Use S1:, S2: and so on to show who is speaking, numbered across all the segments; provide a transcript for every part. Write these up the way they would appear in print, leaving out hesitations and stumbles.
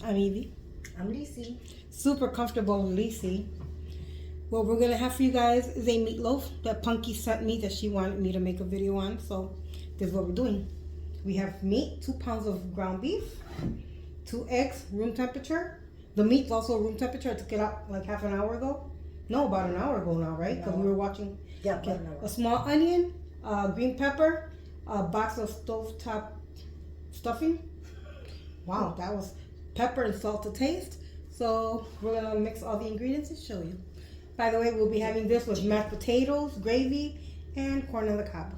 S1: I'm Evie.
S2: I'm Lissy.
S1: Super comfortable with Lissy. What we're gonna have for you guys is a meatloaf that Punky sent me that she wanted me to make a video on. So this is what we're doing. We have meat, 2 pounds of ground beef, 2 eggs, room temperature. The meat's also room temperature. I took it out like half an hour ago. No, about an hour ago now, right? Because we were watching.
S2: Yeah, about an hour.
S1: A small onion, green pepper, a box of stovetop stuffing. Wow, that was pepper and salt to taste. So we're gonna mix all the ingredients and show you. By the way, we'll be having this with mashed potatoes, gravy, and corn on the cob.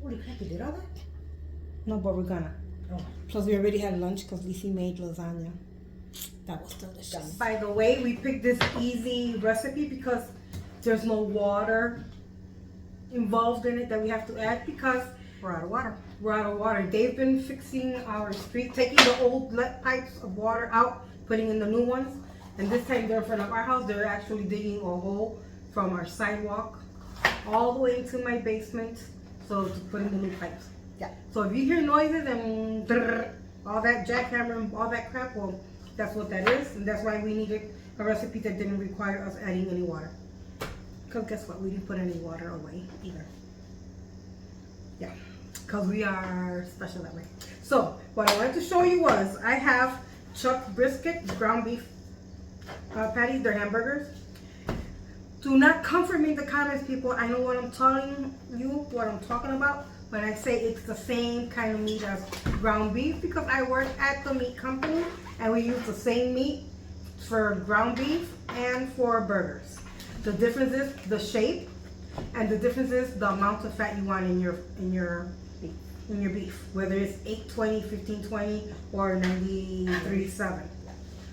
S2: Holy crap, you did all that?
S1: No, but we're gonna.
S2: Oh.
S1: Plus we already had lunch because Lissy made lasagna. That was delicious.
S2: Done.
S1: By the way, we picked this easy recipe because there's no water involved in it that we have to add because
S2: We're out of water.
S1: we're out of water. They've been fixing our street, taking the old lead pipes of water out, putting in the new ones. And this time they're in front of our house. They're actually digging a hole from our sidewalk all the way into my basement. So to put in the new pipes.
S2: Yeah.
S1: So if you hear noises and all that jackhammer and all that crap, well, that's what that is. And that's why we needed a recipe that didn't require us adding any water. Because guess what? We didn't put any water away either. Yeah. Because we are special that way. So what I wanted to show you was I have chuck brisket, ground beef patties. They're hamburgers. Do not come for me in the comments, people. I know what I'm telling you, what I'm talking about when I say it's the same kind of meat as ground beef, because I work at the meat company and we use the same meat for ground beef and for burgers. The difference is the shape, and the difference is the amount of fat you want in your beef, whether it's 820, 1520, or 93.7.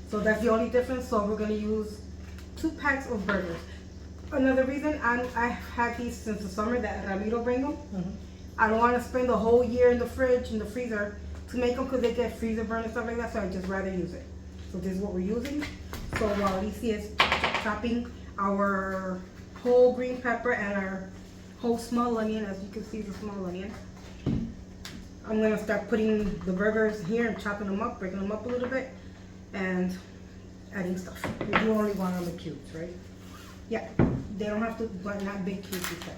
S1: So that's the only difference. So we're gonna use 2 packs of burgers. Another reason I've had these since the summer that Ramiro bring them.
S2: Mm-hmm.
S1: I don't want to spend the whole year in the fridge, in the freezer, to make them because they get freezer burn and stuff like that. So I just rather use it. So this is what we're using. So while Lissy is chopping our whole green pepper and our whole small onion, as you can see, the small onion, I'm gonna start putting the burgers here and chopping them up, breaking them up a little bit, and adding stuff.
S2: You only want them in cubes, right?
S1: Yeah, they don't have to, but not big cubes, you said.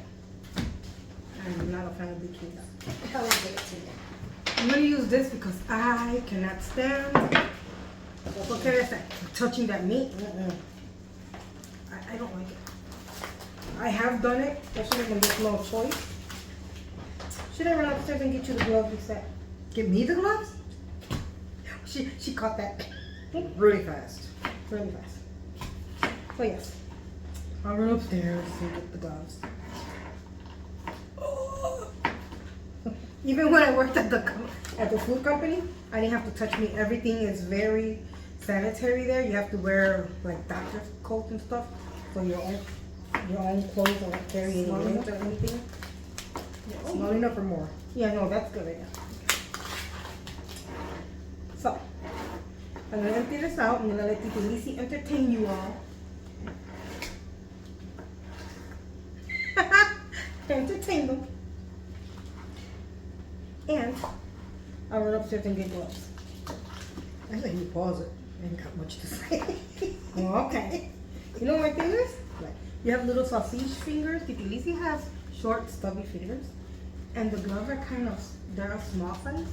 S1: I'm not a fan of big cubes.
S2: How long did it take?
S1: I'm gonna use this because I cannot stand, what can I say, touching that meat. I don't like it. I have done it, especially when there's no choice. Should I run upstairs and get you the gloves, Lisa?
S2: Give me the gloves?
S1: She caught that
S2: Really fast.
S1: really fast. So yes, I'll run upstairs and get the gloves. Even when I worked at the food company, I didn't have to touch meat. Everything is very sanitary there. You have to wear like doctor's coats and stuff, so your own clothes don't like carry any weight or anything.
S2: Small enough or more?
S1: Yeah, no, that's good. Yeah. So I'm gonna empty this out. I'm gonna let Titi Lissy entertain you all. Entertain them. And I'll run upstairs and get gloves.
S2: I think you pause it. I ain't got much to say.
S1: Oh, okay. You know what my thing is?
S2: Like,
S1: You have little sausage fingers. Titi Lissy has short, stubby fingers. And the gloves are they're a small size.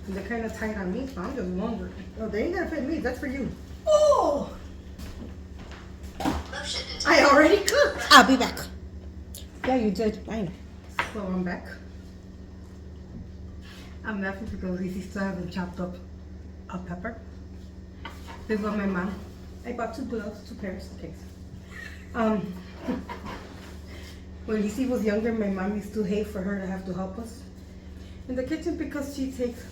S1: And they're kind of tight on me, so I'm just wondering.
S2: oh, they ain't gonna fit me. That's for you.
S1: Oh! I already cooked. I'll be back. Yeah, you did. I know. So I'm back. I'm laughing because Lissy still hasn't chopped up a pepper. This was my mom. I bought 2 gloves, 2 pairs, okay. When Lissy was younger, my mom used to hate for her to have to help us in the kitchen because she takes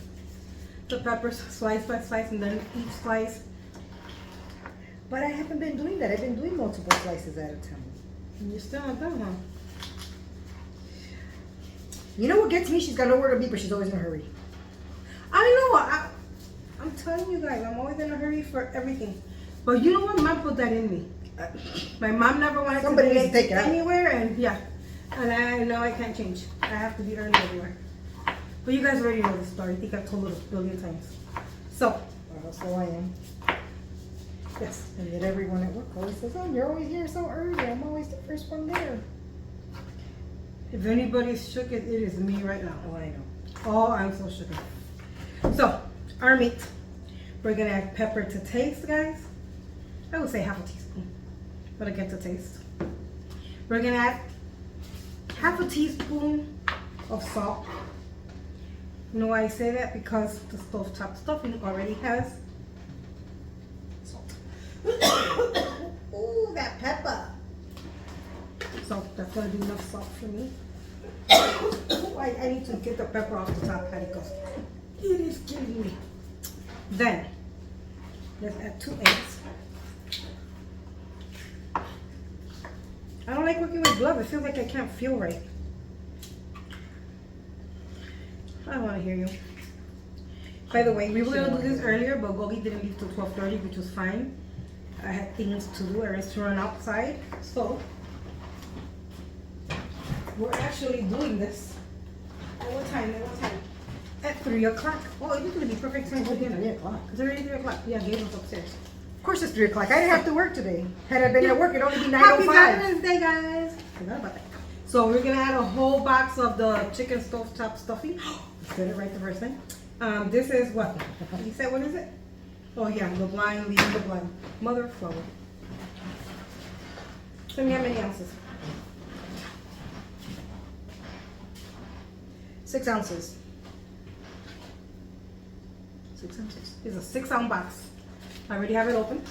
S1: the peppers slice by slice and then each slice.
S2: But I haven't been doing that. I've been doing multiple slices at a time.
S1: And you're still not done, huh?
S2: You know what gets me? She's got nowhere to be, but she's always in a hurry.
S1: I know. I'm telling you guys, I'm always in a hurry for everything. But you know what? Mom put that in me. My mom never wanted
S2: Somebody
S1: to
S2: needs
S1: be
S2: to take it out.
S1: anywhere, and yeah. And I know I can't change. I have to be earned everywhere. But you guys already know the story. I think I've told it a billion times. So,
S2: That's how I am.
S1: Yes.
S2: And yet everyone at work always says, oh, you're always here so early. I'm always the first one there.
S1: If anybody's shook it is me right now.
S2: Oh, I know.
S1: Oh, I'm so shook. So, our meat. We're gonna add pepper to taste, guys. I would say half a teaspoon, but I get to taste. We're gonna add half a teaspoon of salt. You know why I say that? Because the stovetop stuffing already has salt. Ooh, that pepper. So that's gonna be enough salt for me. I need to get the pepper off the top, Patty, because it is killing me. Then let's add 2 eggs. I don't like working with gloves. It feels like I can't feel right. I don't want to hear you. By the way, we were going to do this earlier, but Gogi didn't leave till 12:30, which was fine. I had things to do, errands to run outside. So, we're actually doing this. At what time? At what time? At 3 o'clock. Oh, it's going to be perfect time for dinner.
S2: 3 o'clock.
S1: It's already 3 o'clock. Yeah, Gabe was upstairs.
S2: Of course it's 3 o'clock. I didn't have to work today. Had I been at work, it'd only be
S1: Happy
S2: 9:05.
S1: Veterans Day, guys. Forgot about that. So we're gonna add a whole box of the chicken stovetop stuffing. Said it right the first time. This is what? You said what is it? Oh yeah, the blind leading the blind. Mother of flour. Tell me how many ounces?
S2: 6 ounces. 6 ounces.
S1: It's a 6-ounce box. I already have it open.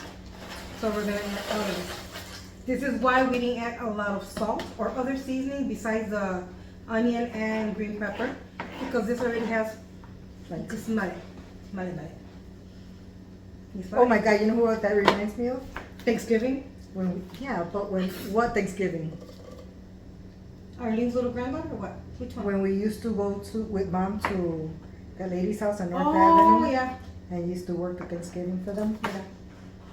S1: So we're gonna add all of this. This is why we didn't add a lot of salt or other seasoning besides the onion and green pepper, because this already has, like, smell it. Smell it.
S2: Oh my God, you know what that reminds me of?
S1: Thanksgiving.
S2: What Thanksgiving?
S1: Arlene's little granddaughter or what? Which one?
S2: When we used to go with Mom to that lady's house on North
S1: Oh,
S2: Avenue.
S1: yeah.
S2: And used to work the Thanksgiving for them.
S1: Yeah.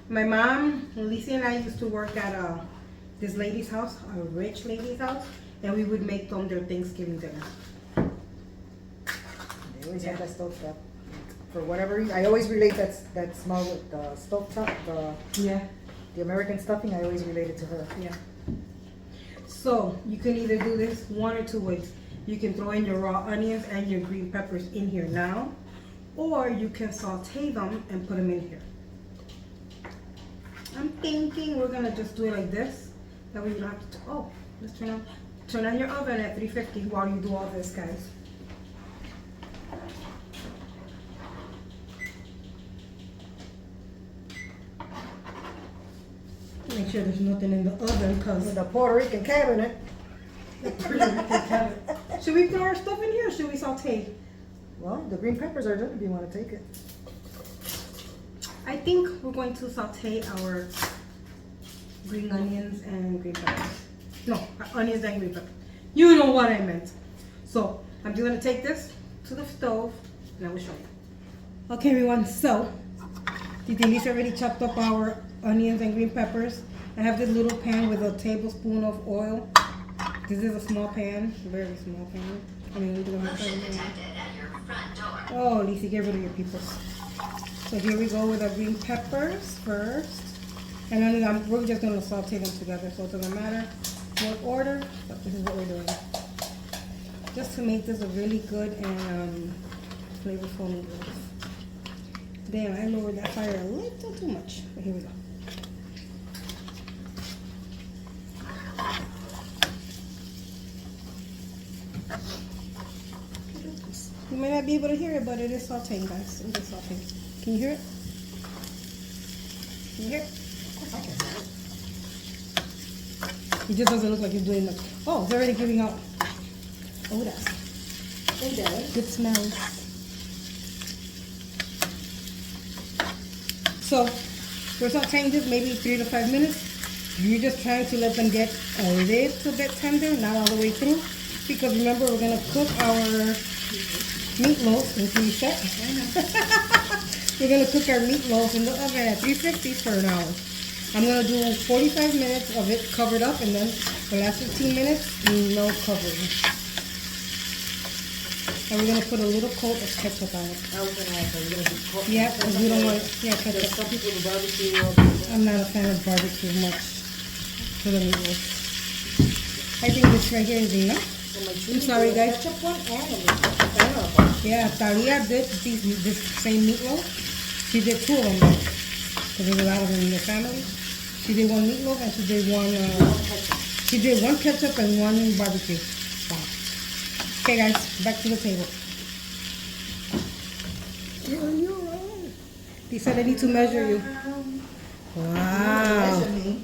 S1: My mom, Lissy, and I used to work at this lady's house, a rich lady's house, and we would make them their Thanksgiving dinner.
S2: They always have that stovetop. For whatever reason, I always relate that smell with the stovetop, the American stuffing. I always relate it to her.
S1: Yeah. So you can either do this one or 2 ways. You can throw in your raw onions and your green peppers in here now, or you can saute them and put them in here. I'm thinking we're gonna just do it like this. That way you don't have to. Oh, let's turn on your oven at 350 while you do all this, guys. Make sure there's nothing in the oven, cause
S2: The Puerto Rican cabinet.
S1: Should we throw our stuff in here or should we saute?
S2: Well, the green peppers are done if you want to take it.
S1: I think we're going to saute our green onions and green peppers. No, onions and green peppers. You know what I meant. So I'm just gonna take this to the stove and I will show you. Okay, everyone. So Titi Lissy already chopped up our onions and green peppers. I have this little pan with a tablespoon of oil. This is a small pan, very small pan. I mean, we're gonna Oh, Lissy, get rid of your people. So here we go with our green peppers first. And then we're just gonna saute them together, so it doesn't matter what order, but this is what we're doing. Just to make this a really good and flavorful noodles. Damn, I lowered that fire a little too much, but here we go. You may not be able to hear it, but it is sauteing, guys. It is sauteing. Can you hear it? Can you hear it?
S2: I can hear it.
S1: It just doesn't look like it's doing much. Oh, it's already giving out odor.
S2: It does.
S1: Good smells. So, we're sauteing this maybe 3 to 5 minutes. You're just trying to let them get a little bit tender, not all the way through. Because remember, we're going to cook our meatloaf in 3 We're going to cook our meatloaf in the oven at 350 for an hour. I'm going to do 45 minutes of it covered up, and then the last 15 minutes, no covering. And we're gonna put a little coat of ketchup on it.
S2: I was gonna ask, are you gonna do cook?
S1: Yeah, because we don't want, yeah,
S2: There's
S1: ketchup.
S2: some people who barbecue. Other people-
S1: I'm not a fan of barbecue much for the meatloaf. I think this right here is enough.
S2: So my
S1: I'm sorry, guys.
S2: Ketchup one and a meatloaf.
S1: Yeah, Talia did this same meatloaf. She did 2 of them though, because there's a lot of them in the family. She did 1 meatloaf and she did one. She did 1 ketchup and 1 barbecue. Wow. Okay, guys, back to the table. He said I need to measure you. Wow.
S2: Measure me.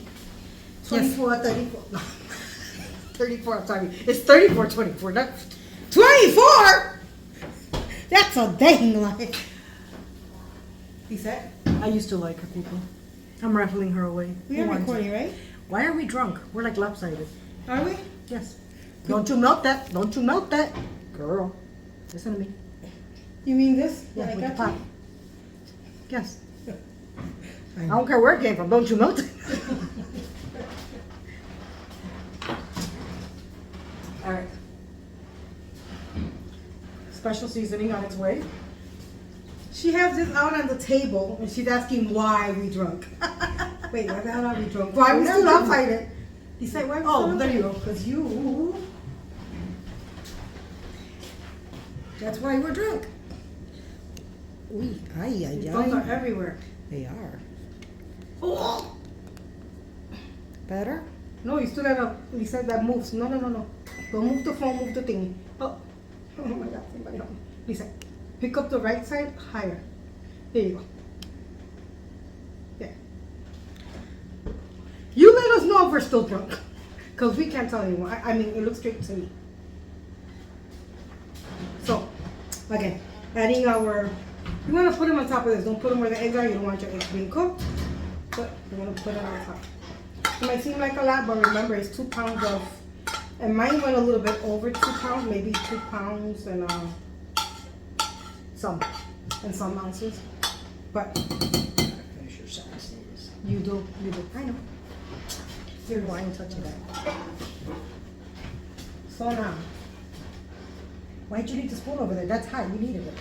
S2: 24, 34. No. 34, I'm sorry. It's 34, 24. Not
S1: 24? That's a dang lie. He said?
S2: I used to like her, people. I'm raffling her away.
S1: We
S2: Who
S1: are
S2: wants it?
S1: recording, right?
S2: Why are we drunk? We're like lopsided.
S1: Are we?
S2: Yes. Don't you melt that. Don't you melt that. Girl. Listen to me.
S1: You mean this?
S2: Yeah,
S1: What I
S2: with the
S1: got
S2: pot.
S1: you?
S2: Yes. I don't care where it came from. Don't you melt it. All right. Special seasoning on its way.
S1: She has this out on the table and she's asking why we drunk. Wait, why the hell are we drunk? Why we still lopsided? He said, why we
S2: Oh,
S1: still
S2: there you go.
S1: lopsided? Because you.
S2: That's why we're drunk. Ooh,
S1: Those are everywhere.
S2: They are.
S1: Oh!
S2: Better?
S1: No, you still gotta, he said that moves. No. Don't move the phone, move the thing. Oh my God, somebody help me. He said, pick up the right side higher. There you go. There. You let us know if we're still drunk. Because we can't tell anyone. I mean, it looks straight to me. So, again, adding our, you want to put them on top of this. Don't put them where the eggs are. You don't want your eggs being cooked. But you want to put it on top. It might seem like a lot, but remember, it's 2 pounds of, and mine went a little bit over 2 pounds, maybe 2 pounds and some ounces. But
S2: Finish your sentences.
S1: you do.
S2: I know. Here, why ain't touching that?
S1: So now,
S2: Why'd you leave the spoon over there? That's hot. You needed it.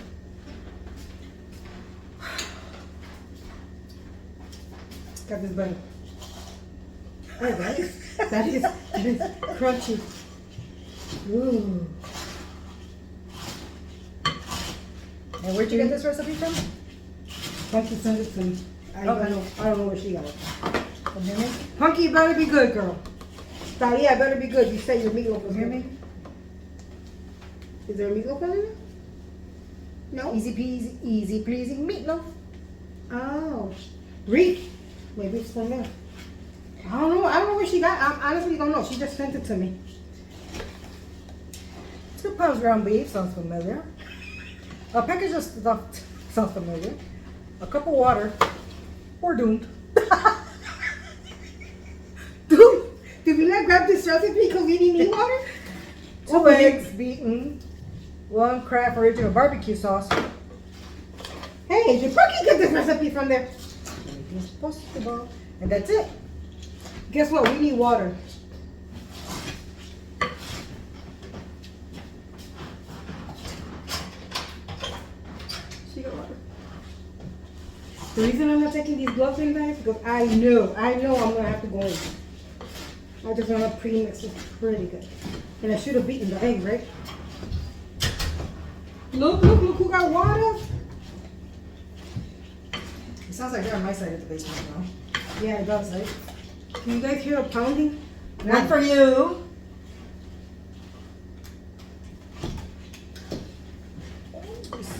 S1: got this bunny. Hey guys, that is crunchy. Ooh.
S2: And where'd you get this recipe from?
S1: Punky sent it to me. I don't
S2: Okay.
S1: know. I don't know where she got it.
S2: From Jimmy?
S1: Punky, you better be good, girl. Yeah, better be good. You said your meatloaf was
S2: Hear
S1: good.
S2: me?
S1: Is there a meatloaf in there? No.
S2: Easy peasy, easy pleasing meatloaf.
S1: Oh, Greek. Maybe it's from there. I don't know. I don't know where she got. I honestly don't know. She just sent it to me.
S2: 2 pounds ground beef sounds familiar. A package of stuffed sounds familiar. A cup of water. We're doomed.
S1: Dude, did we not grab this recipe because we didn't need water?
S2: 2 eggs beaten. 1 Kraft original barbecue sauce.
S1: Hey, did Punky get this recipe from there?
S2: Anything's possible. And that's it.
S1: Guess what? We need water. She got water. The reason I'm not taking these gloves in, guys, because I know I'm gonna have to go in. I just want to pre-mix it pretty good. And I should have beaten the egg, right? Look who got water.
S2: It sounds like they're on my side of the basement now.
S1: Yeah, it does, right? Can you guys hear a pounding?
S2: Not for you.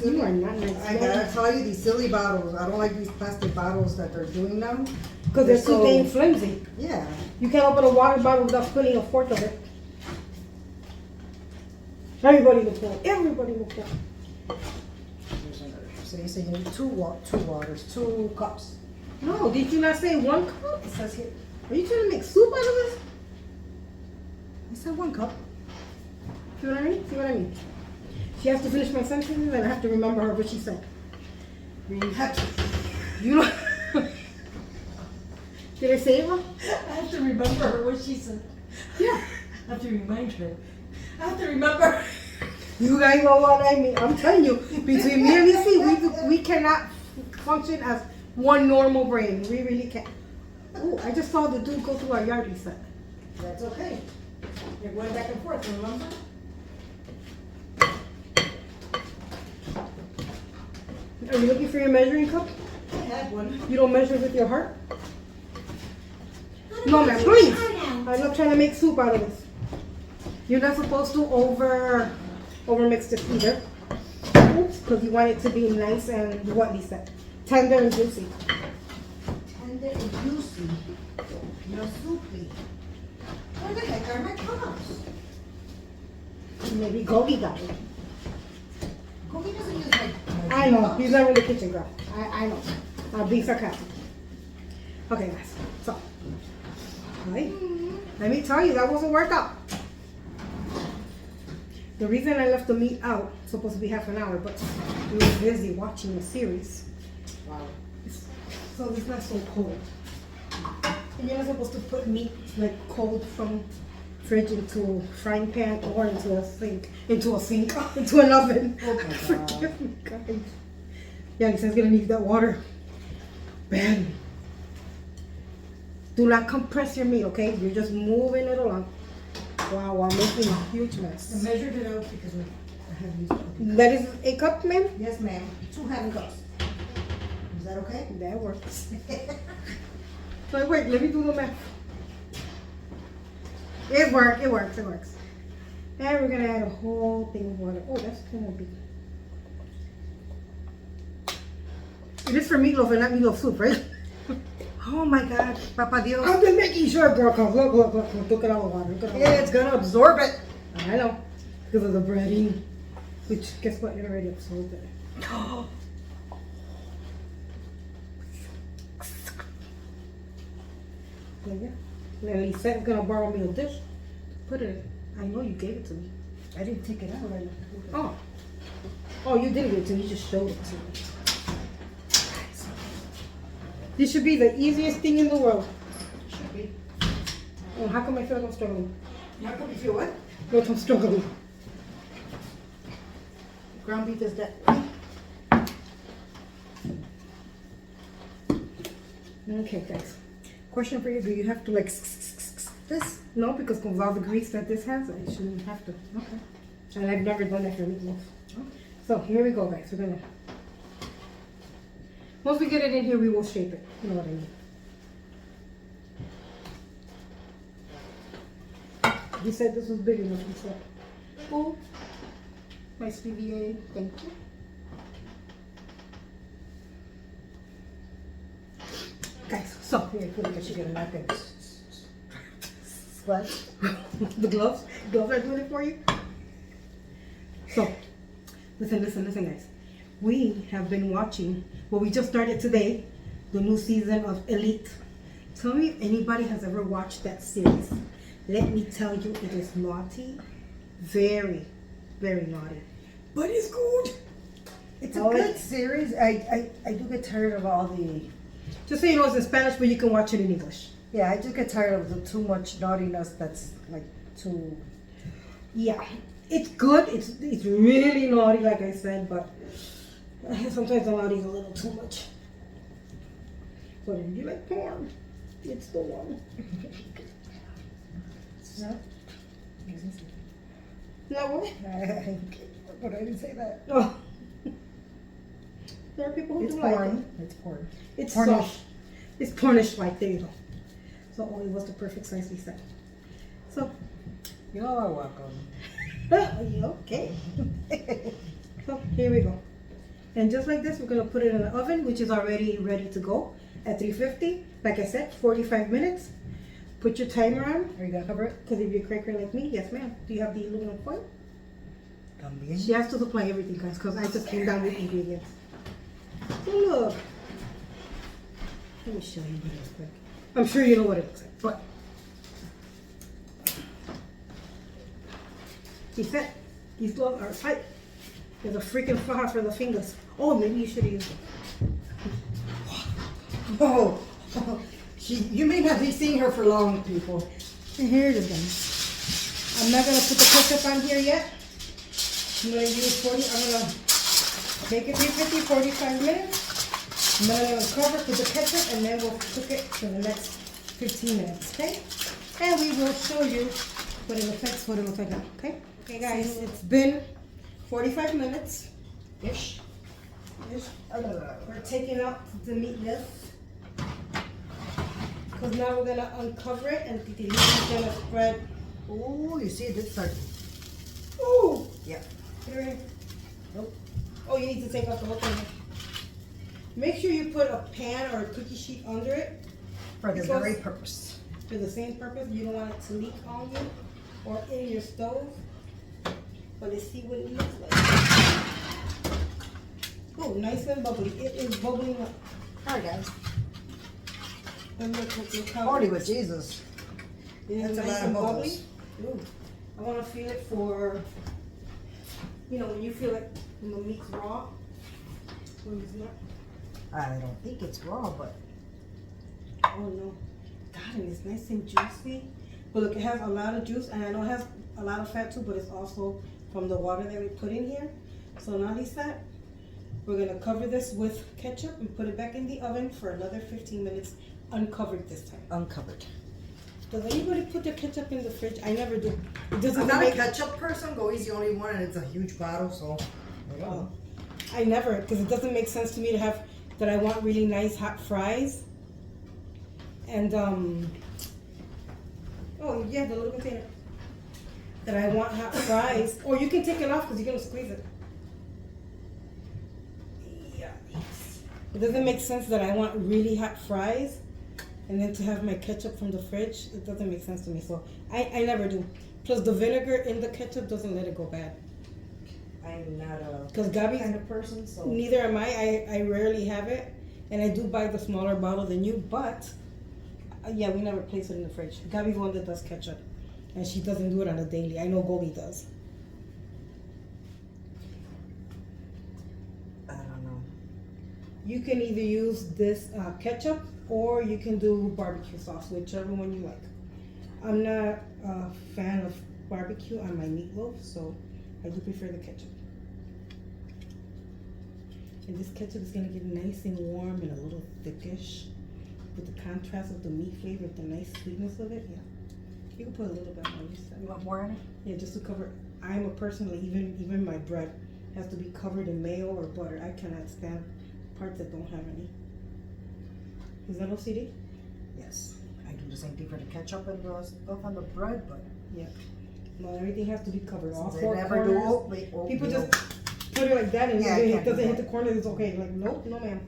S1: You are not nice.
S2: I gotta tell you, these silly bottles. I don't like these plastic bottles that they're doing now.
S1: Because they're too dang flimsy.
S2: Yeah.
S1: You can't open a water bottle without spilling a fourth of it. Everybody will pour. Everybody will pour.
S2: Here's another. So you say you need two waters, 2 cups.
S1: No, did you not say 1 cup?
S2: It says here.
S1: Are you trying to make soup out of this?
S2: I said 1 cup.
S1: See what I mean? See what I mean? She has to finish my sentences and I have to remember her what she said.
S2: You have to.
S1: You know. Did I say it wrong?
S2: I have to remember her what she said.
S1: Yeah.
S2: I have to remind her. I have to remember.
S1: You guys know what I mean. I'm telling you, between me and Lissy, we cannot function as one normal brain. We really can't. Oh, I just saw the dude go through our yard, Lisa.
S2: That's okay. You're going back and forth, remember?
S1: Are you looking for your measuring cup?
S2: I had one.
S1: You don't measure with your heart? No, ma'am, please. I'm not trying to make soup out of this. You're not supposed to over mix this either. Oops, because you want it to be nice and what, Lisa? Tender and juicy.
S2: Tender and juicy. You're soupy. Where the heck are my cups?
S1: Maybe Gogi got it.
S2: Cookie doesn't use my
S1: I know,
S2: cups.
S1: he's never in the kitchen, girl. I know. I'll be sarcastic. Okay, guys. So, right. Let me tell you, that was a workout. The reason I left the meat out, it's supposed to be half an hour, but we were busy watching a series.
S2: Wow.
S1: So it's not so cold. And you're not supposed to put meat like cold from fridge into a frying pan or into a sink, into an oven.
S2: Oh my God.
S1: Forgive me, guys. Yeah, Lisa's gonna need that water. Bam. Do not compress your meat, okay? You're just moving it along. Wow, I'm making a huge
S2: I
S1: mess.
S2: measured it out because I have used cookies.
S1: That is a cup, ma'am?
S2: Yes, ma'am. 2 hand cups. Is that okay?
S1: That works. So wait, let me do the math. It works. And we're gonna add a whole thing of water. Oh, that's gonna be. It is for meatloaf and not meatloaf soup, right? Oh my God, Papa Dios. I'm just making sure, girl. Cause look, look at all the water. Look at all the
S2: Yeah,
S1: water.
S2: it's gonna absorb it.
S1: I know, because of the breading. Which, guess what? It already absorbed it. There you go. And Lisette's gonna borrow me a dish. Put it. I know you gave it to me.
S2: I didn't take it out right now.
S1: Oh, you did give it to me. You just showed it to me. This should be the easiest thing in the world.
S2: Should be.
S1: Oh, how come I feel like I'm struggling?
S2: How come you feel what?
S1: Like I'm struggling.
S2: Ground beef is that.
S1: Okay, guys. Question for you: do you have to like this? No, because of all the grease that this has, I shouldn't have to. Okay. And I've never done that for meatloaf. So here we go, guys. We're gonna. Once we get it in here, we will shape it. You know what I mean? You said this was big enough. You said, "Oh, my VA. Thank you." Guys, so
S2: Here, put it, I should get a napkin. What?
S1: the gloves are doing it for you. So, listen, guys. We have been watching. Well, we just started today, the new season of Elite. Tell me if anybody has ever watched that series. Let me tell you, it is naughty, very, very naughty, but it's good.
S2: It's a good series. I do get tired of all the.
S1: Just so you know, it's in Spanish, but you can watch it in English.
S2: Yeah, I just get tired of the too much naughtiness that's like too.
S1: Yeah, it's good. It's really naughty, like I said, but sometimes the naughty is a little too much. So if you like porn, it's the one.
S2: No.
S1: No what?
S2: But I didn't say that.
S1: Oh. There are people who
S2: It's
S1: do like
S2: porn.
S1: it.
S2: It's porn.
S1: It's
S2: Pornish.
S1: soft. It's pornish like there you go. So it was the perfect size we said. So
S2: You're welcome.
S1: okay. So here we go. And just like this, we're gonna put it in the oven, which is already ready to go at 350. Like I said, 45 minutes. Put your timer on.
S2: Are you gonna cover it?
S1: Because if you're a cracker like me, yes ma'am. Do you have the aluminum foil?
S2: También.
S1: She has to supply everything, guys, because I just came down with ingredients. So look. Let me show you what it looks like. I'm sure you know what it looks like, but these gloves are tight. There's a freaking faja for the fingers. Oh, maybe you should use them.
S2: Oh, you may not be seeing her for long, people.
S1: And here it is, guys. I'm not gonna put the ketchup on here yet I'm gonna use 40, I'm gonna make it 350, 45 minutes. And then I'm gonna cover with the ketchup and then we'll cook it for the next 15 minutes, okay? And we will show you what it looks like now, okay? Okay guys, it's been 45 minutes-ish. We're taking out the meatloaf. Because now we're gonna uncover it and Titi is gonna spread.
S2: Oh, you see it did start.
S1: Ooh!
S2: Yeah.
S1: Put it right here.
S2: Nope.
S1: Oh, you need to take off the whole thing. Make sure you put a pan or a cookie sheet under it.
S2: For the very purpose.
S1: For the same purpose. You don't want it to leak on you or in your stove. But let's see what it looks like. Oh, nice and bubbly. It is bubbling up.
S2: Alright guys.
S1: And look how
S2: Party with Jesus.
S1: That's
S2: a
S1: nice
S2: lot
S1: and
S2: of
S1: bubbly.
S2: bubbles.
S1: Ooh. I want to feel it for, you know, when you feel like when the meat's raw. When it's not.
S2: I don't think it's raw, but
S1: Oh no. God, and it's nice and juicy. But look, it has a lot of juice, and I know it has a lot of fat too, but it's also from the water that we put in here. So now this fat, we're gonna cover this with ketchup and put it back in the oven for another 15 minutes, uncovered this time.
S2: uncovered.
S1: Does anybody put their ketchup in the fridge? I never do. It doesn't
S2: I'm not a
S1: make
S2: ketchup person. Goey's the only one, and it's a huge bottle, so.
S1: Oh, I never, because it doesn't make sense to me to have that. I want really nice hot fries, and oh yeah, the little container. That I want hot fries, or you can take it off because you're gonna squeeze it. Yeah, it doesn't make sense that I want really hot fries, and then to have my ketchup from the fridge. It doesn't make sense to me, so I never do. Plus, the vinegar in the ketchup doesn't let it go bad.
S2: I'm not a
S1: Because Gabby
S2: kind of person, so.
S1: neither am I. I rarely have it, and I do buy the smaller bottle than you. But yeah, we never place it in the fridge. Gabby's one that does ketchup, and she doesn't do it on a daily. I know Goldie does.
S2: I don't know.
S1: You can either use this ketchup or you can do barbecue sauce, whichever one you like. I'm not a fan of barbecue on my meatloaf, so I do prefer the ketchup. And this ketchup is gonna get nice and warm and a little thickish with the contrast of the meat flavor, the nice sweetness of it. Yeah, you can put a little bit more.
S2: You want more in it?
S1: Yeah, just to cover. I'm a person like even my bread has to be covered in mayo or butter. I cannot stand parts that don't have any. Is that OCD?
S2: Yes. I do the same thing for the ketchup and the stuff on the bread, but.
S1: Yeah. No, everything has to be covered. All
S2: Since
S1: four
S2: I never
S1: corners.
S2: do
S1: People just put it like that and
S2: Yeah, I
S1: it
S2: can't do
S1: doesn't hit
S2: that.
S1: the corner. It's okay. Like nope, no ma'am.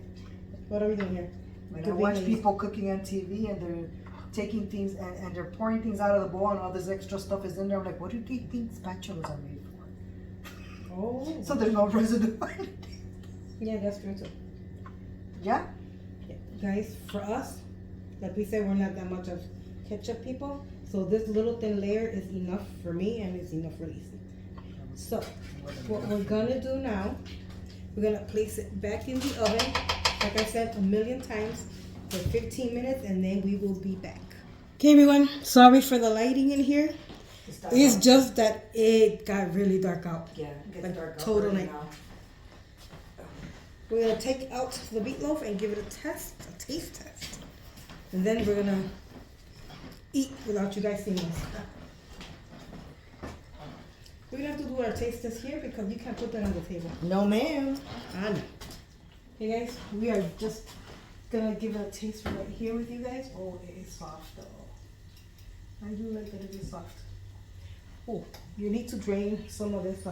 S1: What are we doing here?
S2: When I
S1: Good
S2: watch
S1: thing
S2: people cooking on TV and they're taking things and they're pouring things out of the bowl and all this extra stuff is in there, I'm like, what do you think spatulas are made for?
S1: Oh.
S2: So there's no residue.
S1: Yeah, that's true too.
S2: Yeah?
S1: Yeah. Guys, for us, like we said, we're not that much of ketchup people. So this little thin layer is enough for me and it's enough for Lissy. So what we're gonna do now, we're gonna place it back in the oven, like I said 1,000,000 times, for 15 minutes, and then we will be back. Okay everyone, sorry for the lighting in here. It's just that it got really dark out.
S2: Yeah, it gets
S1: Like
S2: dark out
S1: total
S2: right
S1: night.
S2: now.
S1: We're gonna take out the meatloaf and give it a taste test. And then we're gonna eat without you guys seeing us. We're gonna have to do our taste test here because you can't put that on the table.
S2: No, ma'am.
S1: I know. Hey guys, we are just gonna give it a taste right here with you guys. Oh, it is soft though. I do like that it is soft. Oh, you need to drain some of this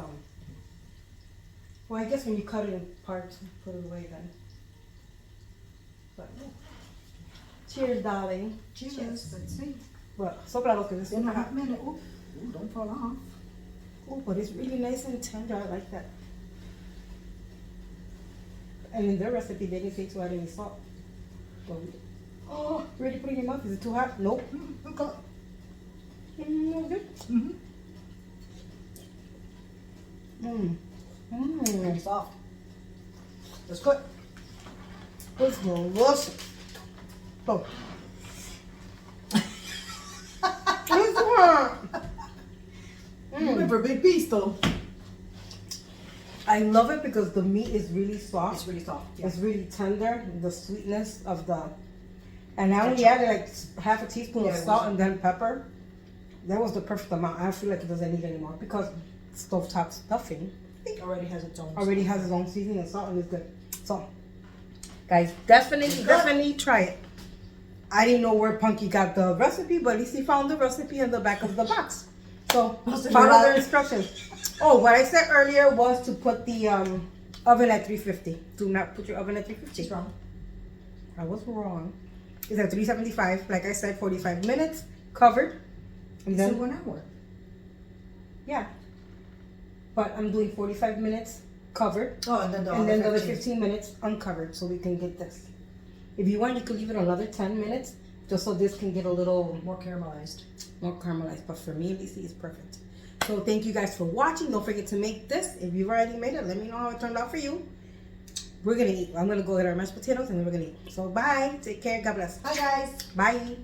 S1: well, I guess when you cut it in parts, you put it away then. But, cheers, darling.
S2: Cheers. Let's see.
S1: Well, soplalo que this
S2: In a hot minute. Ooh, don't fall off.
S1: Oh, but it's really nice and tender. I like that. And in their recipe, they didn't say to add any salt. So, oh, ready to put it in your mouth? Is it too hot? Nope.
S2: Okay.
S1: Good.
S2: Mm-hmm. Very soft. That's good.
S1: It's delicious. Oh. It's warm.
S2: You went for a big piece though.
S1: I love it because the meat is really soft.
S2: It's really soft. Yeah.
S1: It's really tender. The sweetness of the, and I only added like half a teaspoon of salt and then pepper. That was the perfect amount. I feel like it doesn't need any more because stovetop stuffing
S2: Already has its own.
S1: has its own seasoning and salt and it's good. So, guys, definitely try it. I didn't know where Punky got the recipe, but at least he found the recipe in the back of the box. So follow the instructions. Oh, what I said earlier was to put the oven at 350. Do not put your oven at 350.
S2: She's wrong.
S1: I was wrong. It's at 375. Like I said, 45 minutes covered. And
S2: It's
S1: then
S2: 1 hour.
S1: yeah. But I'm doing 45 minutes covered.
S2: Oh, and then the
S1: other 15 minutes uncovered so we can get this. If you want, you could leave it another 10 minutes just so this can get a little
S2: more caramelized.
S1: But for me, Lissy, it's perfect. So thank you guys for watching. Don't forget to make this. If you've already made it, let me know how it turned out for you. We're gonna eat. I'm gonna go get our mashed potatoes and then we're gonna eat. So bye. Take care. God bless.
S2: Hi guys.
S1: Bye.